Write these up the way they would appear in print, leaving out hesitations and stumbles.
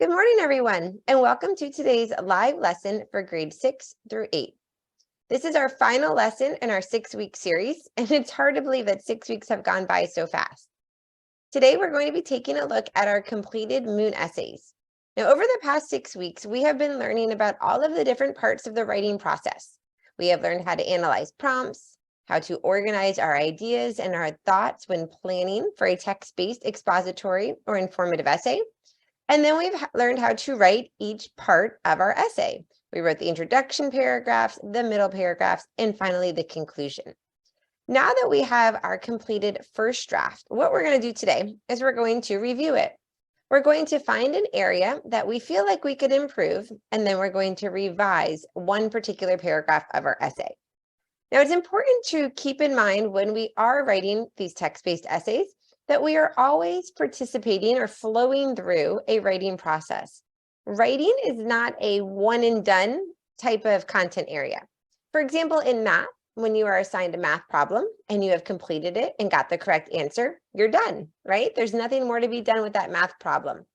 Good morning, everyone, and welcome to today's live lesson for grade 6 through 8. This is our final lesson in our 6-week series, and it's hard to believe that 6 weeks have gone by so fast. Today, we're going to be taking a look at our completed moon essays. Now, over the past 6 weeks, we have been learning about all of the different parts of the writing process. We have learned how to analyze prompts, how to organize our ideas and our thoughts when planning for a text-based expository or informative essay. And then we've learned how to write each part of our essay. We wrote the introduction paragraphs, the middle paragraphs, and finally the conclusion. Now that we have our completed first draft, what we're going to do today is we're going to review it. We're going to find an area that we feel like we could improve, and then we're going to revise one particular paragraph of our essay. Now, it's important to keep in mind when we are writing these text-based essays that we are always participating or flowing through a writing process. Writing is not a one and done type of content area. For example, in math, when you are assigned a math problem and you have completed it and got the correct answer, you're done, right? There's nothing more to be done with that math problem.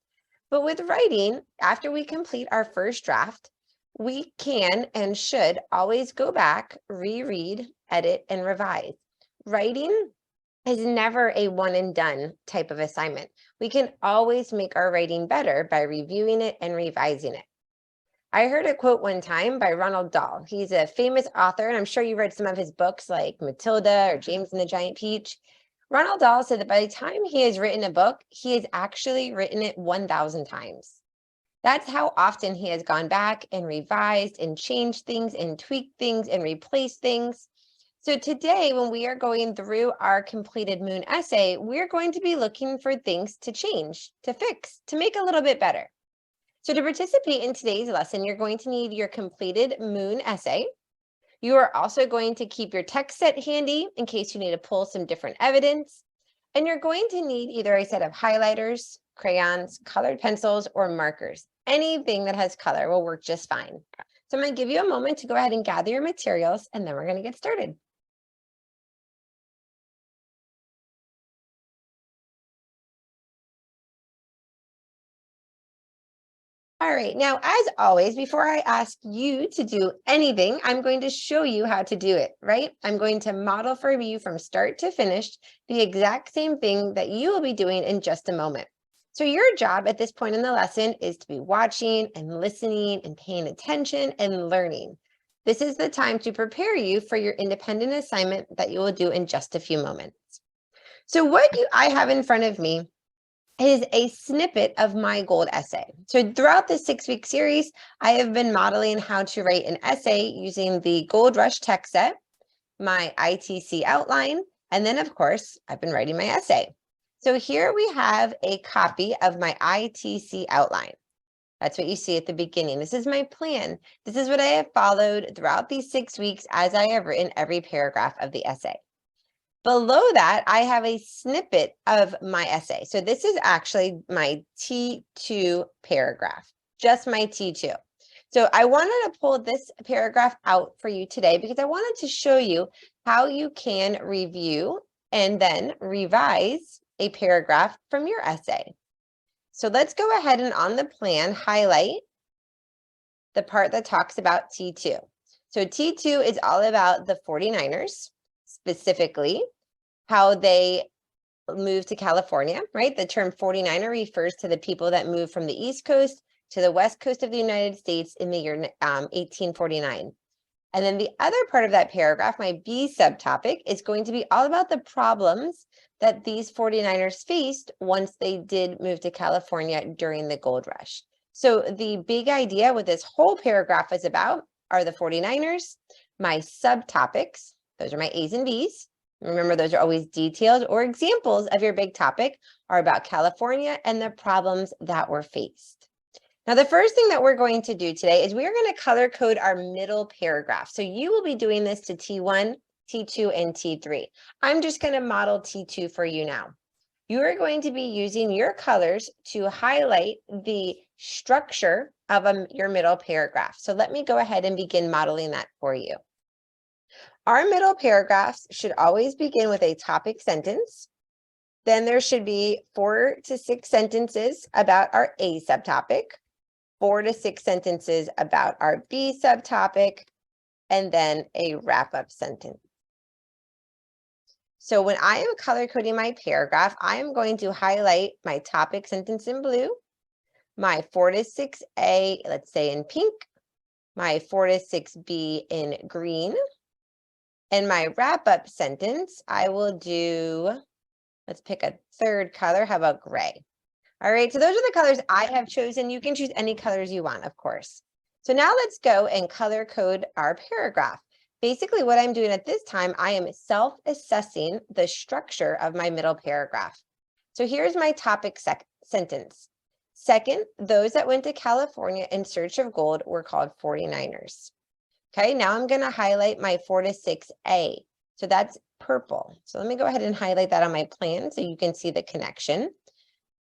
But with writing, after we complete our first draft, we can and should always go back, reread, edit, and revise. Writing is never a one and done type of assignment. We can always make our writing better by reviewing it and revising it. I heard a quote one time by Roald Dahl. He's a famous author, and I'm sure you read some of his books like Matilda or James and the Giant Peach. Roald Dahl said that by the time he has written a book, he has actually written it 1,000 times. That's how often he has gone back and revised and changed things and tweaked things and replaced things. So today, when we are going through our completed moon essay, we're going to be looking for things to change, to fix, to make a little bit better. So to participate in today's lesson, you're going to need your completed moon essay. You are also going to keep your text set handy in case you need to pull some different evidence. And you're going to need either a set of highlighters, crayons, colored pencils, or markers. Anything that has color will work just fine. So I'm going to give you a moment to go ahead and gather your materials, and then we're going to get started. All right, now, as always, before I ask you to do anything, I'm going to show you how to do it, right? I'm going to model for you from start to finish the exact same thing that you will be doing in just a moment. So your job at this point in the lesson is to be watching and listening and paying attention and learning. This is the time to prepare you for your independent assignment that you will do in just a few moments. So what I have in front of me is a snippet of my gold essay. So throughout this 6-week series, I have been modeling how to write an essay using the Gold Rush text set, my ITC outline, and then of course, I've been writing my essay. So here we have a copy of my ITC outline. That's what you see at the beginning. This is my plan. This is what I have followed throughout these 6 weeks as I have written every paragraph of the essay. Below that, I have a snippet of my essay. So this is actually my T2 paragraph, just my T2. So I wanted to pull this paragraph out for you today because I wanted to show you how you can review and then revise a paragraph from your essay. So let's go ahead and on the plan, highlight the part that talks about T2. So T2 is all about the 49ers, specifically how they moved to California, right? The term 49er refers to the people that moved from the East Coast to the West Coast of the United States in the year 1849. And then the other part of that paragraph, my B subtopic, is going to be all about the problems that these 49ers faced once they did move to California during the gold rush. So the big idea with this whole paragraph is about are the 49ers. My subtopics, those are my A's and B's. Remember, those are always details or examples of your big topic are about California and the problems that were faced. Now, the first thing that we're going to do today is we are going to color code our middle paragraph. So you will be doing this to T1, T2, and T3. I'm just going to model T2 for you now. You are going to be using your colors to highlight the structure of your middle paragraph. So let me go ahead and begin modeling that for you. Our middle paragraphs should always begin with a topic sentence. Then there should be 4 to 6 sentences about our A subtopic, 4 to 6 sentences about our B subtopic, and then a wrap-up sentence. So when I am color coding my paragraph, I am going to highlight my topic sentence in blue, my 4 to 6A, let's say in pink, my 4 to 6B in green, and my wrap-up sentence, I will do, let's pick a third color. How about gray? All right, so those are the colors I have chosen. You can choose any colors you want, of course. So now let's go and color code our paragraph. Basically, what I'm doing at this time, I am self-assessing the structure of my middle paragraph. So here's my topic sentence. Second, those that went to California in search of gold were called 49ers. Okay, now I'm going to highlight my 4 to 6A. So that's purple. So let me go ahead and highlight that on my plan so you can see the connection.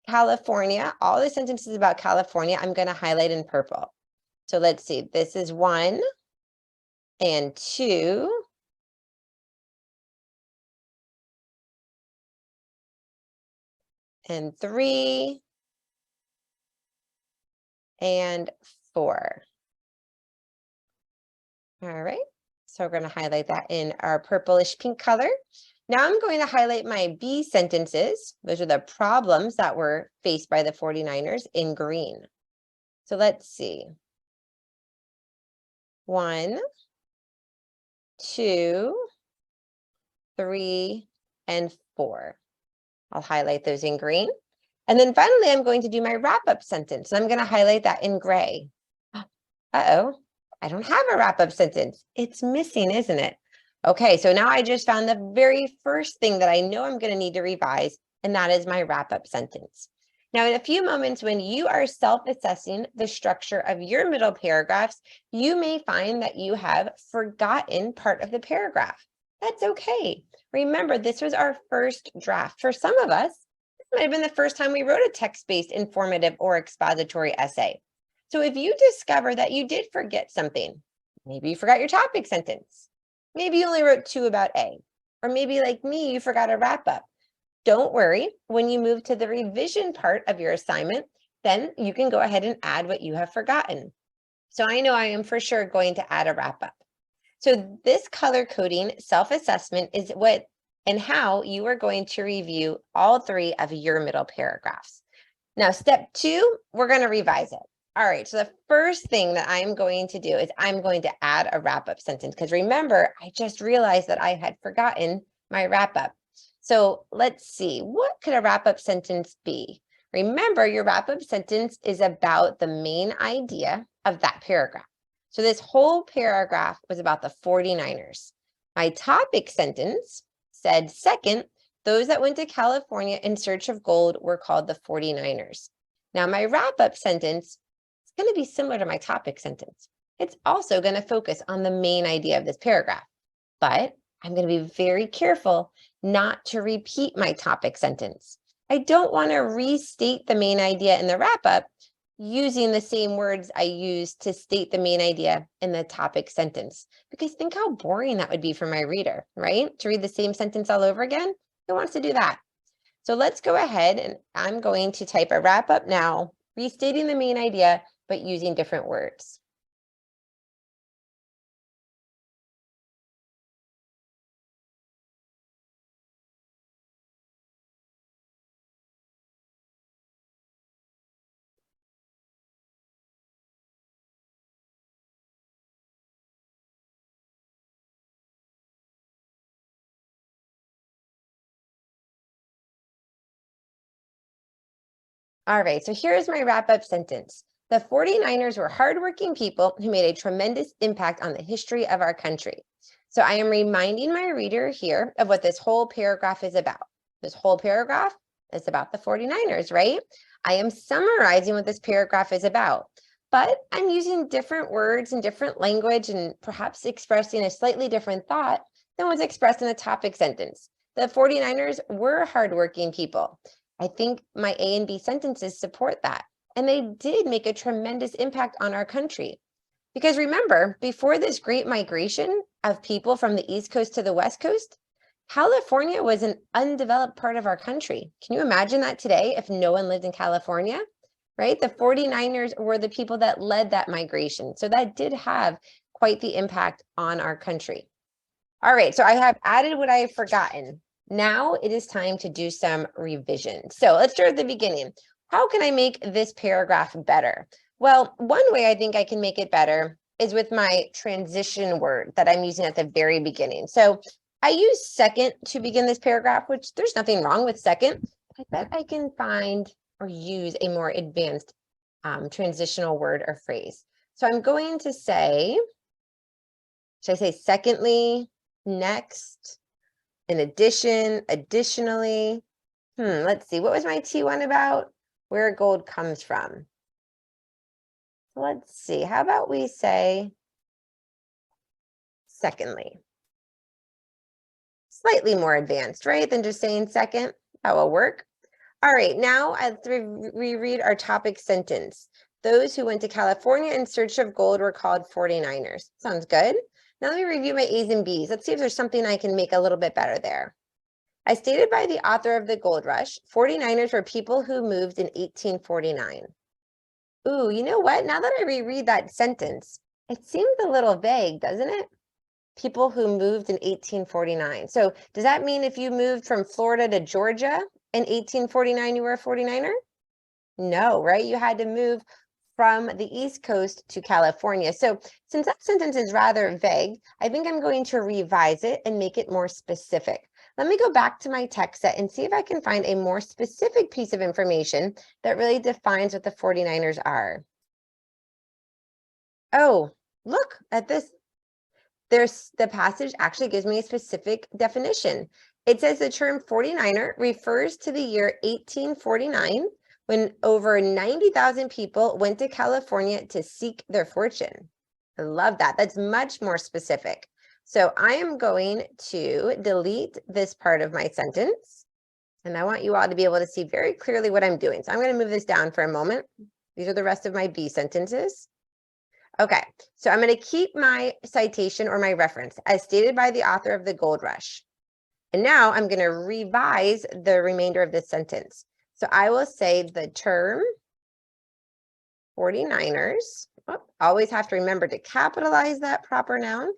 California, all the sentences about California, I'm going to highlight in purple. So let's see, this is 1 and 2. And 3 and 4. All right, so we're going to highlight that in our purplish pink color. Now I'm going to highlight my B sentences. Those are the problems that were faced by the 49ers in green. So let's see. 1, 2, 3, and 4. I'll highlight those in green. And then finally, I'm going to do my wrap-up sentence. And I'm going to highlight that in gray. Uh-oh, I don't have a wrap-up sentence. It's missing, isn't it? Okay, so now I just found the very first thing that I know I'm going to need to revise, and that is my wrap-up sentence. Now, in a few moments, when you are self-assessing the structure of your middle paragraphs, you may find that you have forgotten part of the paragraph. That's okay. Remember, this was our first draft. For some of us, this might have been the first time we wrote a text-based informative or expository essay. So if you discover that you did forget something, maybe you forgot your topic sentence, maybe you only wrote 2 about A, or maybe like me, you forgot a wrap-up. Don't worry, when you move to the revision part of your assignment, then you can go ahead and add what you have forgotten. So I know I am for sure going to add a wrap-up. So this color coding self-assessment is what and how you are going to review all 3 of your middle paragraphs. Now, step 2, we're going to revise it. All right, so the first thing that I'm going to do is I'm going to add a wrap-up sentence, because remember, I just realized that I had forgotten my wrap-up. So let's see, what could a wrap-up sentence be? Remember, your wrap-up sentence is about the main idea of that paragraph. So this whole paragraph was about the 49ers. My topic sentence said, second, those that went to California in search of gold were called the 49ers. Now, my wrap-up sentence is going to be similar to my topic sentence. It's also going to focus on the main idea of this paragraph, but I'm going to be very careful not to repeat my topic sentence. I don't want to restate the main idea in the wrap-up using the same words I used to state the main idea in the topic sentence, because think how boring that would be for my reader, right? To read the same sentence all over again. Who wants to do that? So let's go ahead and I'm going to type a wrap-up now, restating the main idea, but using different words. All right, so here's my wrap-up sentence. The 49ers were hardworking people who made a tremendous impact on the history of our country. So I am reminding my reader here of what this whole paragraph is about. This whole paragraph is about the 49ers, right? I am summarizing what this paragraph is about, but I'm using different words and different language and perhaps expressing a slightly different thought than was expressed in the topic sentence. The 49ers were hardworking people. I think my A and B sentences support that. And they did make a tremendous impact on our country. Because remember, before this great migration of people from the East Coast to the West Coast, California was an undeveloped part of our country. Can you imagine that today if no one lived in California? Right? The 49ers were the people that led that migration. So that did have quite the impact on our country. All right, so I have added what I have forgotten. Now it is time to do some revision. So let's start at the beginning. How can I make this paragraph better? Well, one way I think I can make it better is with my transition word that I'm using at the very beginning. So I use second to begin this paragraph, which there's nothing wrong with second. I bet I can find or use a more advanced transitional word or phrase. So I'm going to say, should I say secondly, next, in addition, additionally? Let's see, what was my T1 about? Where gold comes from. Let's see, how about we say secondly? Slightly more advanced, right, than just saying second. That will work. All right, now let's reread our topic sentence. Those who went to California in search of gold were called 49ers. Sounds good. Now let me review my A's and B's. Let's see if there's something I can make a little bit better there. As stated by the author of the Gold Rush, 49ers were people who moved in 1849. Ooh, you know what? Now that I reread that sentence, it seems a little vague, doesn't it? People who moved in 1849. So does that mean if you moved from Florida to Georgia in 1849, you were a 49er? No, right? You had to move from the East Coast to California. So since that sentence is rather vague, I think I'm going to revise it and make it more specific. Let me go back to my text set and see if I can find a more specific piece of information that really defines what the 49ers are. Oh, look at this. The passage actually gives me a specific definition. It says the term 49er refers to the year 1849 when over 90,000 people went to California to seek their fortune. I love that. That's much more specific. So I am going to delete this part of my sentence, and I want you all to be able to see very clearly what I'm doing. So I'm going to move this down for a moment. These are the rest of my B sentences. Okay, so I'm going to keep my citation or my reference as stated by the author of the Gold Rush. And now I'm going to revise the remainder of this sentence. So I will say the term 49ers, always have to remember to capitalize that proper noun.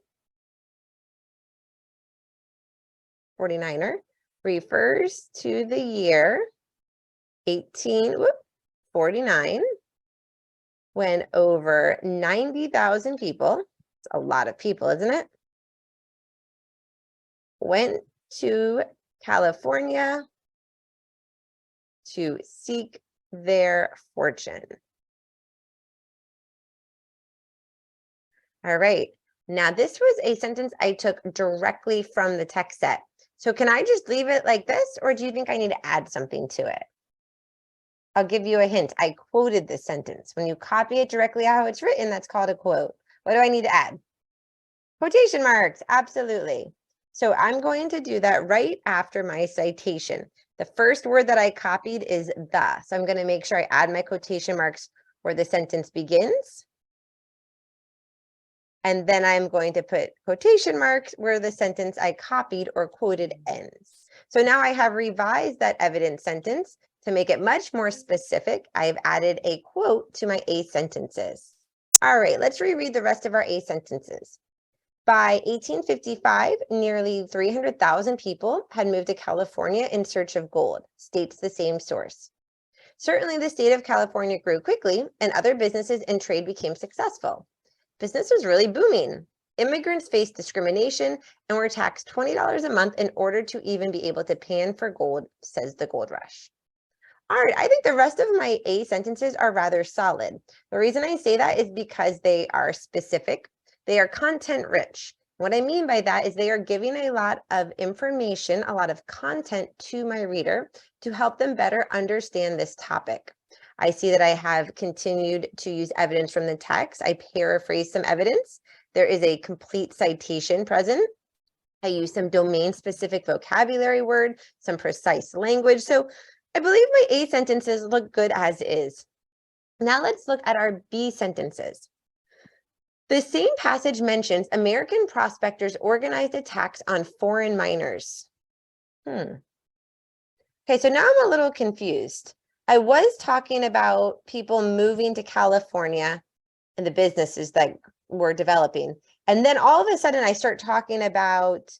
49er refers to the year 1849 when over 90,000 people, it's a lot of people, isn't it? Went to California to seek their fortune. All right, now this was a sentence I took directly from the text set. So can I just leave it like this, or do you think I need to add something to it? I'll give you a hint. I quoted this sentence. When you copy it directly how it's written, that's called a quote. What do I need to add? Quotation marks, absolutely. So I'm going to do that right after my citation. The first word that I copied is the. So I'm going to make sure I add my quotation marks where the sentence begins. And then I'm going to put quotation marks where the sentence I copied or quoted ends. So now I have revised that evidence sentence to make it much more specific. I've added a quote to my A sentences. All right, let's reread the rest of our A sentences. By 1855, nearly 300,000 people had moved to California in search of gold, states the same source. Certainly, the state of California grew quickly, and other businesses and trade became successful. Business was really booming. Immigrants faced discrimination and were taxed $20 a month in order to even be able to pan for gold, says the Gold Rush. All right, I think the rest of my A sentences are rather solid. The reason I say that is because they are specific. They are content rich. What I mean by that is they are giving a lot of information, a lot of content to my reader to help them better understand this topic. I see that I have continued to use evidence from the text. I paraphrase some evidence. There is a complete citation present. I use some domain-specific vocabulary word, some precise language. So I believe my A sentences look good as is. Now let's look at our B sentences. The same passage mentions American prospectors organized attacks on foreign miners. Okay, so now I'm a little confused. I was talking about people moving to California and the businesses that we're developing. And then all of a sudden I start talking about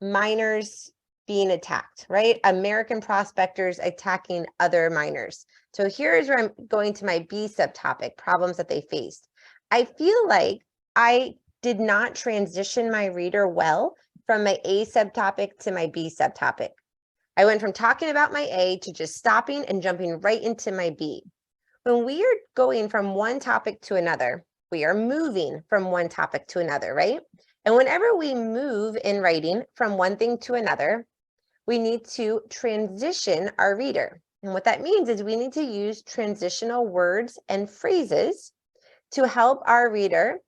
miners being attacked, right? American prospectors attacking other miners. So here's where I'm going to my B subtopic, problems that they faced. I feel like I did not transition my reader well from my A subtopic to my B subtopic. I went from talking about my A to just stopping and jumping right into my B. When we are going from one topic to another, we are moving from one topic to another, right? And whenever we move in writing from one thing to another, we need to transition our reader. And what that means is we need to use transitional words and phrases to help our reader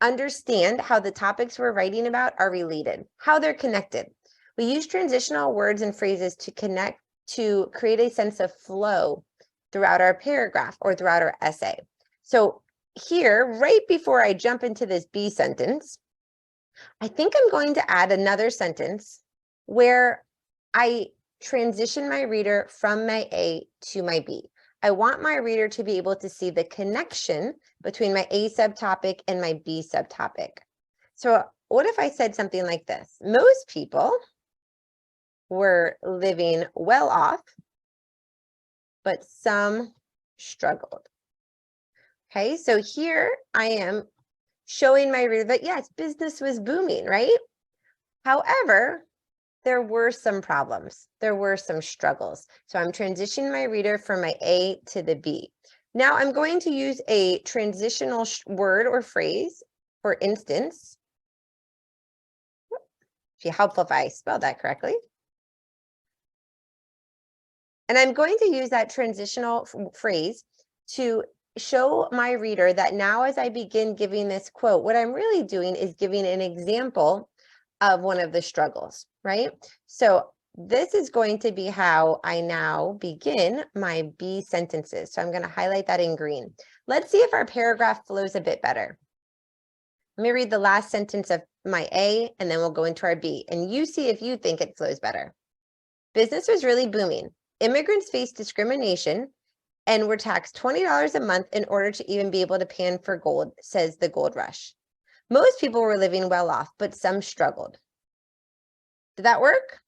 understand how the topics we're writing about are related, how they're connected. We use transitional words and phrases to connect, to create a sense of flow throughout our paragraph or throughout our essay. So here, right before I jump into this B sentence, I think I'm going to add another sentence where I transition my reader from my A to my B. I want my reader to be able to see the connection between my A subtopic and my B subtopic. So what if I said something like this? Most people were living well off, but some struggled. Okay, so here I am showing my reader that yes, business was booming, right? However, there were some problems. There were some struggles. So I'm transitioning my reader from my A to the B. Now I'm going to use a transitional word or phrase. For instance, it'd be helpful if I spelled that correctly. And I'm going to use that transitional phrase to show my reader that now as I begin giving this quote, what I'm really doing is giving an example of one of the struggles, right? So this is going to be how I now begin my B sentences. So I'm going to highlight that in green. Let's see if our paragraph flows a bit better. Let me read the last sentence of my A, and then we'll go into our B, and you see if you think it flows better. Business was really booming. Immigrants faced discrimination and were taxed $20 a month in order to even be able to pan for gold, says the gold rush. Most people were living well off, but some struggled. Did that work?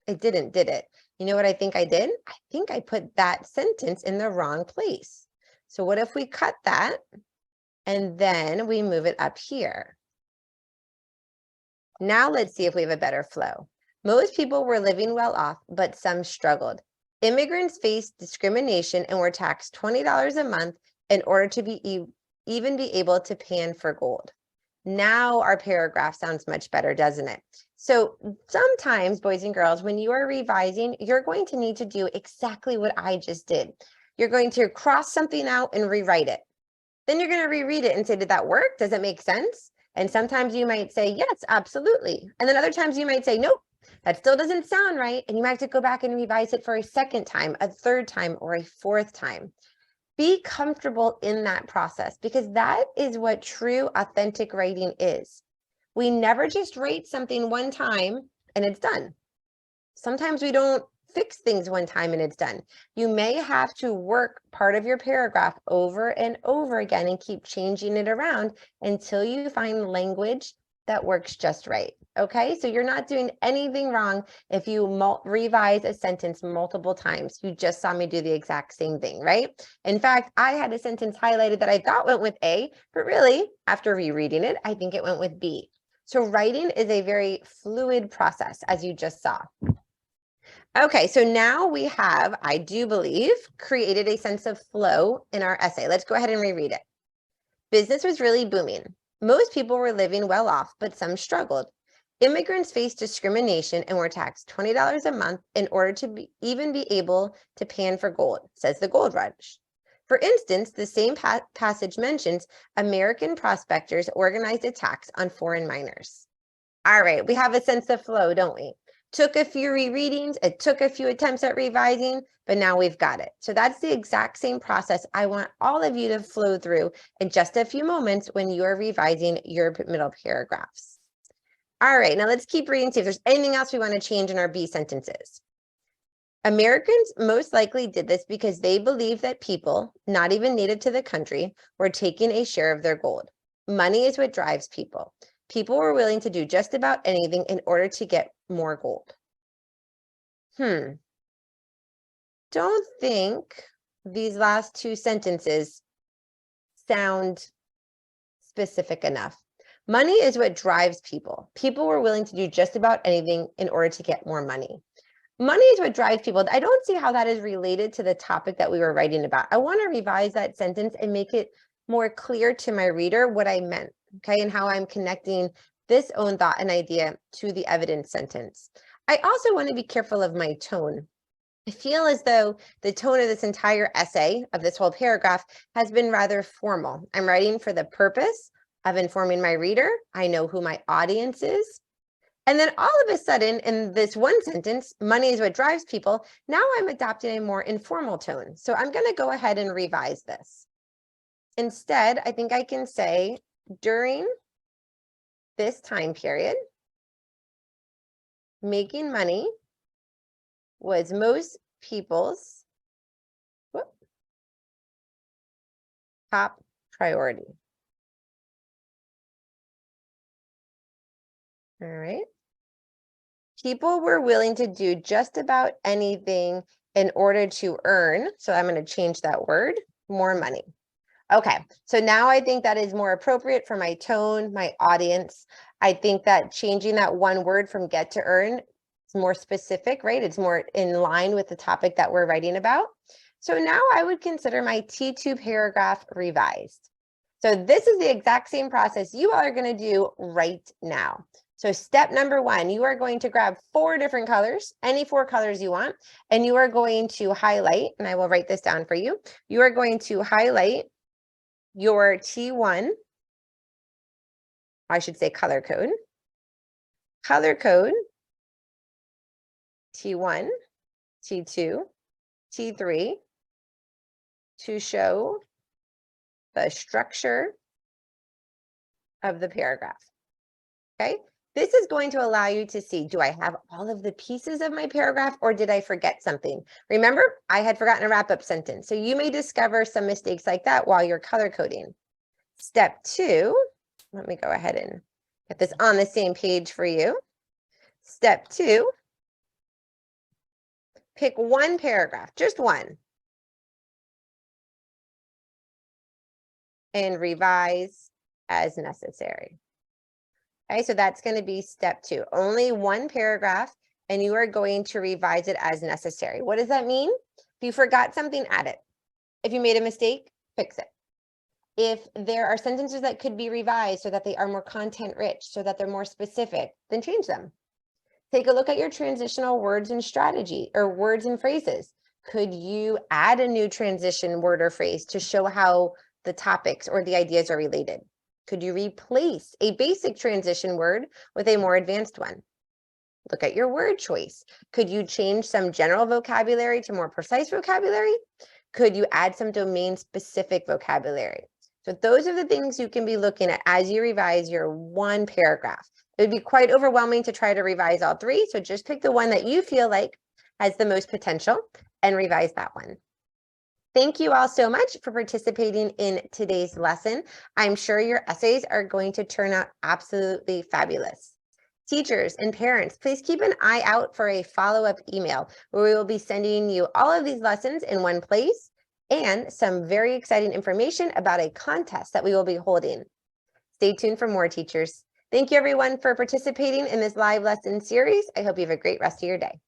It didn't, did it? You know what I think I did? I think I put that sentence in the wrong place. So what if we cut that and then we move it up here? Now let's see if we have a better flow. Most people were living well off, but some struggled. Immigrants faced discrimination and were taxed $20 a month in order to even be able to pan for gold. Now our paragraph sounds much better, doesn't it? So sometimes, boys and girls, when you are revising, you're going to need to do exactly what I just did. You're going to cross something out and rewrite it. Then you're going to reread it and say, did that work? Does it make sense? And sometimes you might say, yes, absolutely. And then other times you might say, nope, that still doesn't sound right. And you might have to go back and revise it for a second time, a third time, or a fourth time. Be comfortable in that process because that is what true, authentic writing is. We never just write something one time and it's done. Sometimes we don't fix things one time and it's done. You may have to work part of your paragraph over and over again and keep changing it around until you find language that works just right. Okay, so you're not doing anything wrong if you revise a sentence multiple times. You just saw me do the exact same thing, right? In fact, I had a sentence highlighted that I thought went with A, but really, after rereading it, I think it went with B. So writing is a very fluid process, as you just saw. Okay, so now we have, I do believe, created a sense of flow in our essay. Let's go ahead and reread it. Business was really booming. Most people were living well off, but some struggled. Immigrants faced discrimination and were taxed $20 a month in order to even be able to pan for gold, says the gold rush. For instance, the same passage mentions American prospectors organized attacks on foreign miners. All right, we have a sense of flow, don't we? Took a few rereadings, it took a few attempts at revising, but now we've got it. So that's the exact same process I want all of you to flow through in just a few moments when you are revising your middle paragraphs. All right, now let's keep reading, see if there's anything else we want to change in our B sentences. Americans most likely did this because they believed that people, not even native to the country, were taking a share of their gold. Money is what drives people. People were willing to do just about anything in order to get more gold. Don't think these last two sentences sound specific enough. Money is what drives people. People were willing to do just about anything in order to get more money. Money is what drives people. I don't see how that is related to the topic that we were writing about. I want to revise that sentence and make it more clear to my reader what I meant, okay, and how I'm connecting this own thought and idea to the evidence sentence. I also want to be careful of my tone. I feel as though the tone of this entire essay, of this whole paragraph, has been rather formal. I'm writing for the purpose of informing my reader. I know who my audience is. And then all of a sudden, in this one sentence, money is what drives people, now I'm adopting a more informal tone. So I'm going to go ahead and revise this. Instead, I think I can say, during this time period, making money was most people's top priority. All right. People were willing to do just about anything in order to earn, so I'm going to change that word, more money. Okay, so now I think that is more appropriate for my tone, my audience. I think that changing that one word from get to earn is more specific, right? It's more in line with the topic that we're writing about. So now I would consider my T2 paragraph revised. So this is the exact same process you all are going to do right now. So step number one, you are going to grab 4 different colors, any 4 colors you want, and you are going to highlight, and I will write this down for you. You are going to highlight your T1, I should say color code, T1, T2, T3, to show the structure of the paragraph, okay? This is going to allow you to see, do I have all of the pieces of my paragraph or did I forget something? Remember, I had forgotten a wrap-up sentence. So you may discover some mistakes like that while you're color coding. Step 2, let me go ahead and get this on the same page for you. Step 2, pick one paragraph, just one, and revise as necessary. Okay, so that's going to be step 2. Only one paragraph, and you are going to revise it as necessary. What does that mean? If you forgot something, add it. If you made a mistake, fix it. If there are sentences that could be revised so that they are more content rich, so that they're more specific, then change them. Take a look at your transitional words and strategy, or words and phrases. Could you add a new transition word or phrase to show how the topics or the ideas are related? Could you replace a basic transition word with a more advanced one? Look at your word choice. Could you change some general vocabulary to more precise vocabulary? Could you add some domain-specific vocabulary? So those are the things you can be looking at as you revise your one paragraph. It would be quite overwhelming to try to revise all 3, so just pick the one that you feel like has the most potential and revise that one. Thank you all so much for participating in today's lesson. I'm sure your essays are going to turn out absolutely fabulous. Teachers and parents, please keep an eye out for a follow-up email where we will be sending you all of these lessons in one place and some very exciting information about a contest that we will be holding. Stay tuned for more, teachers. Thank you everyone for participating in this live lesson series. I hope you have a great rest of your day.